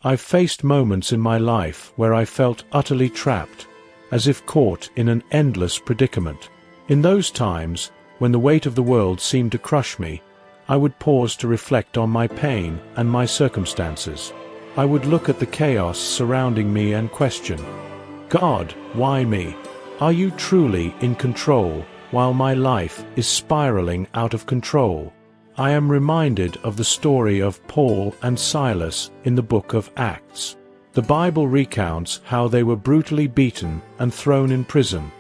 I've faced moments in my life where I felt utterly trapped, as if caught in an endless predicament. In those times, when the weight of the world seemed to crush me, I would pause to reflect on my pain and my circumstances. I would look at the chaos surrounding me and question, God, why me? Are you truly in control while my life is spiraling out of control? I am reminded of the story of Paul and Silas in the book of Acts. The Bible recounts how they were brutally beaten and thrown in prison,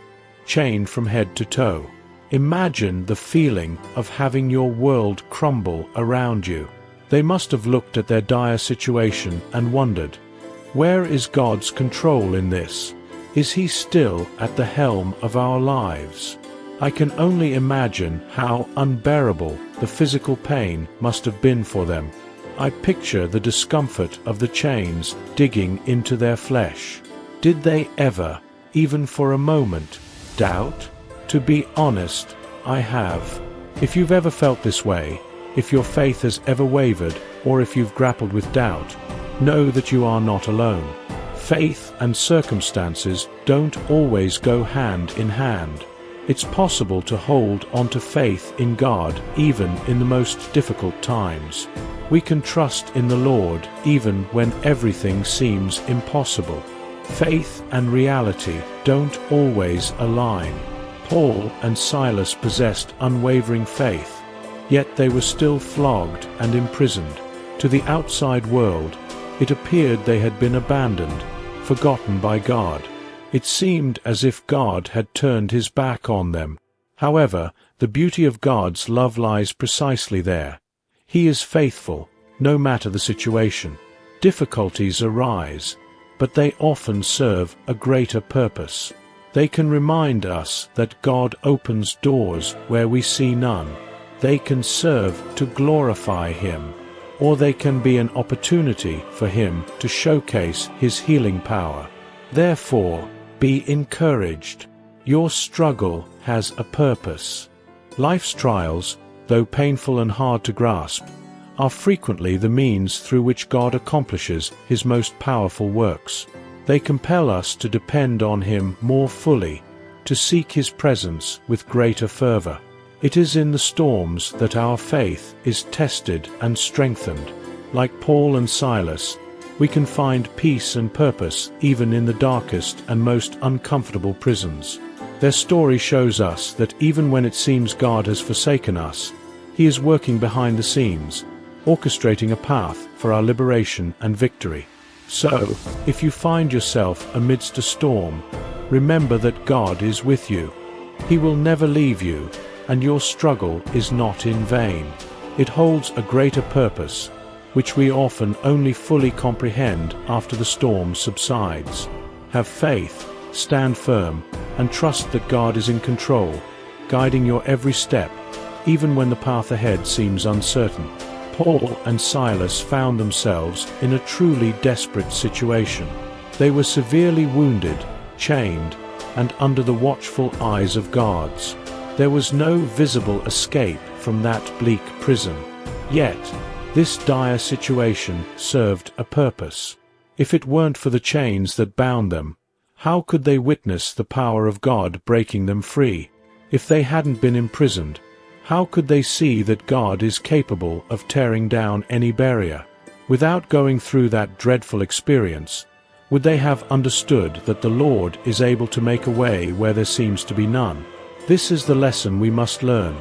chained from head to toe. Imagine the feeling of having your world crumble around you. They must have looked at their dire situation and wondered, where is God's control in this? Is He still at the helm of our lives? I can only imagine how unbearable the physical pain must have been for them. I picture the discomfort of the chains digging into their flesh. Did they ever, even for a moment, doubt? To be honest, I have. If you've ever felt this way, if your faith has ever wavered, or if you've grappled with doubt, know that you are not alone. Faith and circumstances don't always go hand in hand. It's possible to hold onto faith in God even in the most difficult times. We can trust in the Lord even when everything seems impossible. Faith and reality don't always align. Paul and Silas possessed unwavering faith, yet they were still flogged and imprisoned. To the outside world, it appeared they had been abandoned, forgotten by God. It seemed as if God had turned His back on them. However, the beauty of God's love lies precisely there. He is faithful, no matter the situation. Difficulties arise, but they often serve a greater purpose. They can remind us that God opens doors where we see none. They can serve to glorify Him, or they can be an opportunity for Him to showcase His healing power. Therefore, be encouraged. Your struggle has a purpose. Life's trials, though painful and hard to grasp, are frequently the means through which God accomplishes His most powerful works. They compel us to depend on Him more fully, to seek His presence with greater fervor. It is in the storms that our faith is tested and strengthened. Like Paul and Silas, we can find peace and purpose even in the darkest and most uncomfortable prisons. Their story shows us that even when it seems God has forsaken us, He is working behind the scenes, orchestrating a path for our liberation and victory. So, if you find yourself amidst a storm, remember that God is with you. He will never leave you, and your struggle is not in vain. It holds a greater purpose, which we often only fully comprehend after the storm subsides. Have faith, stand firm, and trust that God is in control, guiding your every step, even when the path ahead seems uncertain. Paul and Silas found themselves in a truly desperate situation. They were severely wounded, chained, and under the watchful eyes of guards. There was no visible escape from that bleak prison. Yet, this dire situation served a purpose. If it weren't for the chains that bound them, how could they witness the power of God breaking them free? If they hadn't been imprisoned, how could they see that God is capable of tearing down any barrier? Without going through that dreadful experience, would they have understood that the Lord is able to make a way where there seems to be none? This is the lesson we must learn.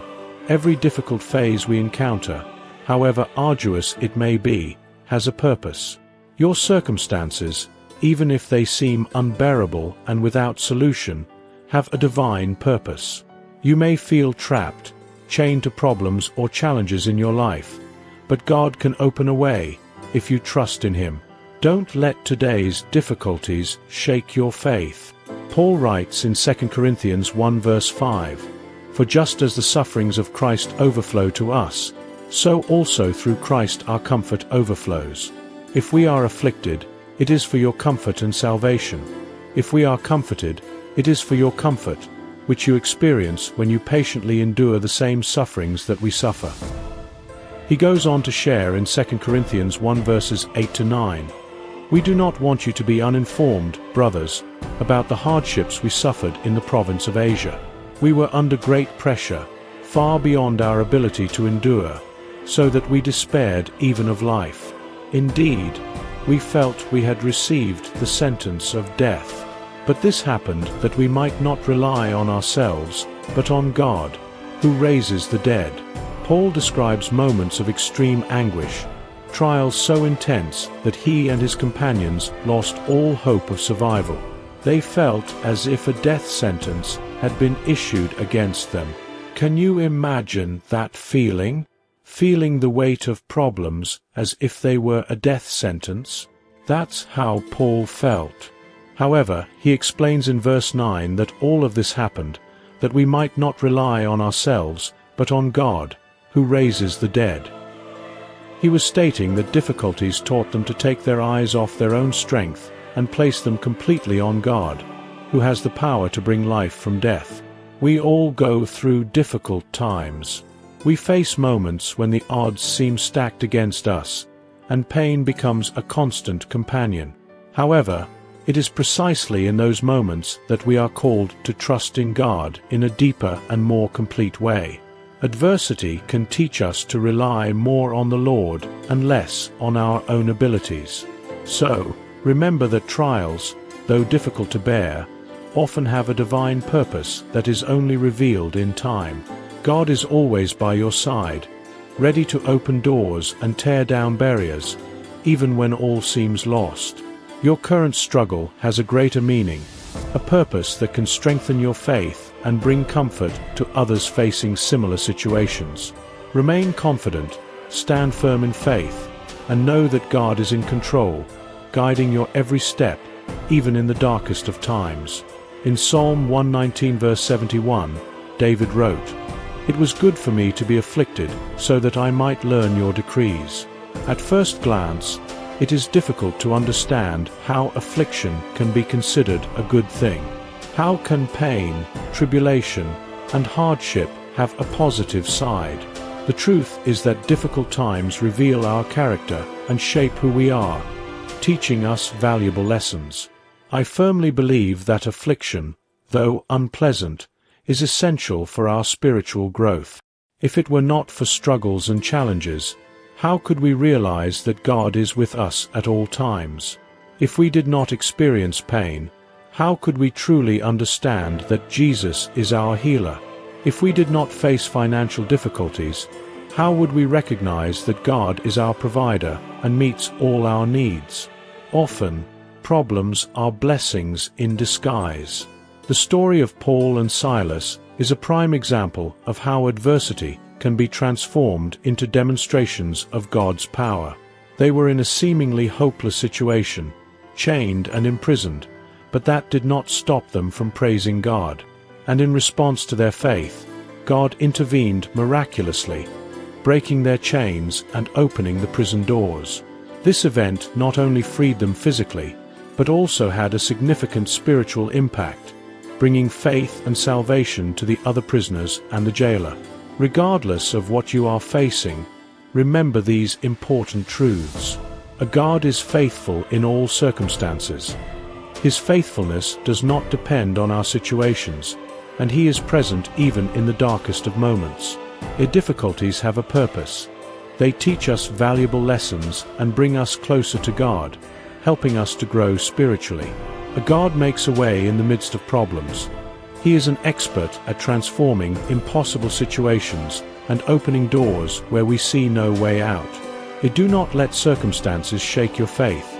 Every difficult phase we encounter, however arduous it may be, has a purpose. Your circumstances, even if they seem unbearable and without solution, have a divine purpose. You may feel trapped, chained to problems or challenges in your life, but God can open a way if you trust in Him. Don't let today's difficulties shake your faith. Paul writes in 2 Corinthians 1 verse 5, "For just as the sufferings of Christ overflow to us, so also through Christ our comfort overflows. If we are afflicted, it is for your comfort and salvation. If we are comforted, it is for your comfort, which you experience when you patiently endure the same sufferings that we suffer." He goes on to share in 2 Corinthians 1 verses 8 to 9, We do not want you to be uninformed, brothers, about the hardships we suffered in the province of Asia. We were under great pressure, far beyond our ability to endure, so that we despaired even of life. Indeed, we felt we had received the sentence of death. But this happened that we might not rely on ourselves, but on God, who raises the dead. Paul describes moments of extreme anguish, trials so intense that he and his companions lost all hope of survival. They felt as if a death sentence had been issued against them. Can you imagine that feeling? Feeling the weight of problems as if they were a death sentence? That's how Paul felt. However, he explains in verse 9 that all of this happened, that we might not rely on ourselves, but on God, who raises the dead. He was stating that difficulties taught them to take their eyes off their own strength and place them completely on God, who has the power to bring life from death. We all go through difficult times. We face moments when the odds seem stacked against us, and pain becomes a constant companion. However, it is precisely in those moments that we are called to trust in God in a deeper and more complete way. Adversity can teach us to rely more on the Lord and less on our own abilities. So, remember that trials, though difficult to bear, often have a divine purpose that is only revealed in time. God is always by your side, ready to open doors and tear down barriers, even when all seems lost. Your current struggle has a greater meaning, a purpose that can strengthen your faith and bring comfort to others facing similar situations. Remain confident, stand firm in faith, and know that God is in control, guiding your every step, even in the darkest of times. In Psalm 119 verse 71, David wrote, "It was good for me to be afflicted, so that I might learn your decrees." At first glance, it is difficult to understand how affliction can be considered a good thing. How can pain, tribulation, and hardship have a positive side? The truth is that difficult times reveal our character and shape who we are, teaching us valuable lessons. I firmly believe that affliction, though unpleasant, is essential for our spiritual growth. If it were not for struggles and challenges, how could we realize that God is with us at all times? If we did not experience pain, how could we truly understand that Jesus is our healer? If we did not face financial difficulties, how would we recognize that God is our provider and meets all our needs? Often, problems are blessings in disguise. The story of Paul and Silas is a prime example of how adversity can be transformed into demonstrations of God's power. They were in a seemingly hopeless situation, chained and imprisoned, but that did not stop them from praising God. And in response to their faith, God intervened miraculously, breaking their chains and opening the prison doors. This event not only freed them physically, but also had a significant spiritual impact, bringing faith and salvation to the other prisoners and the jailer. Regardless of what you are facing, remember these important truths. A God is faithful in all circumstances. His faithfulness does not depend on our situations, and He is present even in the darkest of moments. Our difficulties have a purpose. They teach us valuable lessons and bring us closer to God, helping us to grow spiritually. A God makes a way in the midst of problems. He is an expert at transforming impossible situations and opening doors where we see no way out. Do not let circumstances shake your faith.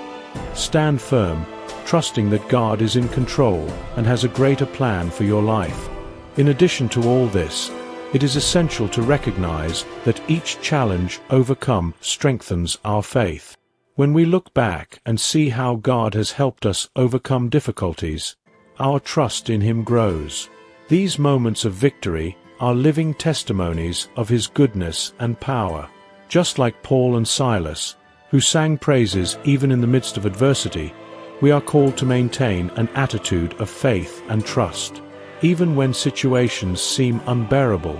Stand firm, trusting that God is in control and has a greater plan for your life. In addition to all this, it is essential to recognize that each challenge overcome strengthens our faith. When we look back and see how God has helped us overcome difficulties, our trust in Him grows. These moments of victory are living testimonies of His goodness and power. Just like Paul and Silas, who sang praises even in the midst of adversity, we are called to maintain an attitude of faith and trust. Even when situations seem unbearable,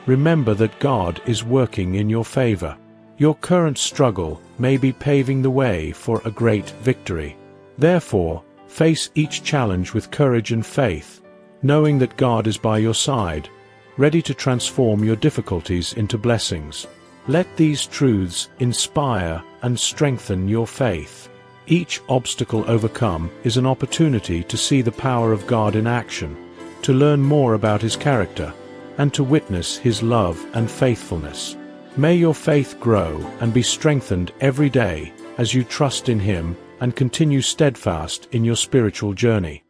remember that God is working in your favor. Your current struggle may be paving the way for a great victory. Therefore, face each challenge with courage and faith, knowing that God is by your side, ready to transform your difficulties into blessings. Let these truths inspire and strengthen your faith. Each obstacle overcome is an opportunity to see the power of God in action, to learn more about His character, and to witness His love and faithfulness. May your faith grow and be strengthened every day as you trust in Him and continue steadfast in your spiritual journey.